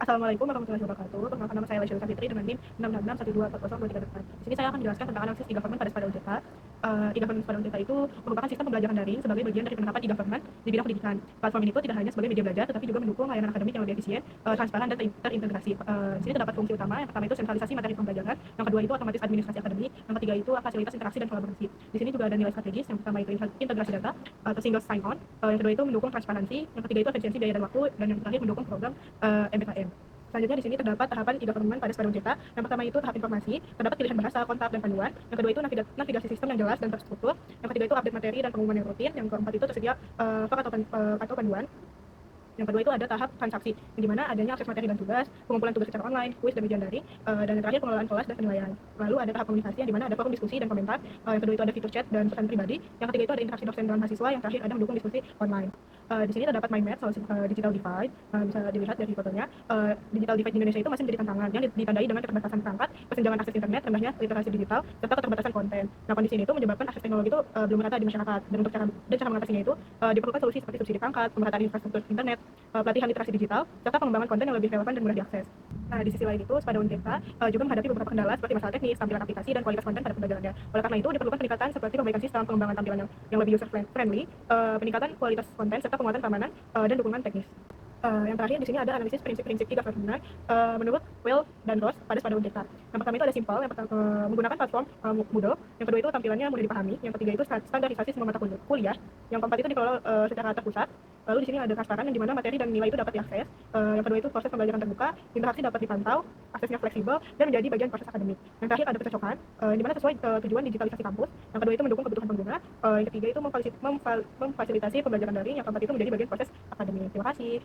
Assalamualaikum warahmatullahi wabarakatuh. Perkenalkan, nama saya Laisha Fitri dengan NIM 666124028. Di sini saya akan menjelaskan tentang analisis e-government pada OJK. E-government pada OJK itu merupakan sistem pembelajaran daring sebagai bagian dari penerapan e-government di bidang pendidikan. Platform ini pun tidak hanya sebagai media belajar, tetapi juga mendukung layanan akademik yang lebih efisien, transparan, dan terintegrasi. Di sini terdapat fungsi utama. Yang pertama itu sentralisasi materi pembelajaran, yang kedua itu otomatis administrasi akademik, yang ketiga itu fasilitas interaksi dan kolaborasi. Di sini juga ada nilai strategis. Yang pertama itu integrasi data atau single sign-on, yang kedua itu mendukung transparansi, yang ketiga itu efisiensi biaya dan waktu, dan yang terakhir mendukung program MBKM. Selanjutnya di sini terdapat tahapan e-government pada OJK. Yang pertama itu tahap informasi, terdapat pilihan bahasa, kontak, dan panduan. Yang kedua itu navigasi sistem yang jelas dan terstruktur. Yang ketiga itu update materi dan pengumuman yang rutin. Yang keempat itu tersedia fak atau panduan. Yang kedua itu ada tahap transaksi, di mana adanya akses materi dan tugas, pengumpulan tugas secara online, kuis dan ujian daring, dan yang terakhir pengelolaan kelas dan penilaian. Lalu ada tahap komunikasi, di mana ada forum diskusi dan komentar. Yang kedua itu ada fitur chat dan pesan pribadi. Yang ketiga itu ada interaksi dosen dengan mahasiswa. Yang terakhir ada mendukung diskusi online. Di sini terdapat mind map soal digital divide. Bisa dilihat dari fotonya. Digital divide di Indonesia itu masih menjadi tantangan yang ditandai dengan keterbatasan perangkat, kesenjangan akses internet, rendahnya literasi digital, serta keterbatasan konten. Nah, kondisi ini itu menyebabkan akses teknologi itu belum merata di masyarakat. Dan untuk cara mengatasinya itu diperlukan solusi seperti subsidi perangkat, pemerataan infrastruktur internet, pelatihan literasi digital, serta pengembangan konten yang lebih relevan dan mudah diakses. Nah, di sisi lain itu, pada OJK juga menghadapi beberapa kendala seperti masalah teknis, tampilan aplikasi, dan kualitas konten pada pembelajarannya. Oleh karena itu, diperlukan peningkatan seperti perbaikan sistem, pengembangan tampilan yang lebih user friendly, peningkatan kualitas konten, serta penguatan keamanan dan dukungan teknis. Yang terakhir di sini ada analisis prinsip-prinsip e-government menurut Will dan Ross pada OJK. Yang pertama itu ada simple, yang pertama menggunakan platform Moodle. Yang kedua itu tampilannya mudah dipahami. Yang ketiga itu standarisasi semua mata kuliah. Yang keempat itu dikelola secara terpusat. Lalu di sini ada transparan, yang dimana materi dan nilai itu dapat diakses. Yang kedua itu proses pembelajaran terbuka, interaksi dapat dipantau, aksesnya fleksibel, dan menjadi bagian proses akademik. Yang terakhir ada kecocokan, yang dimana sesuai tujuan digitalisasi kampus. Yang kedua itu mendukung kebutuhan pengguna. Yang ketiga itu memfasilitasi pembelajaran daring. Yang keempat itu menjadi bagian proses akademik. Terima kasih.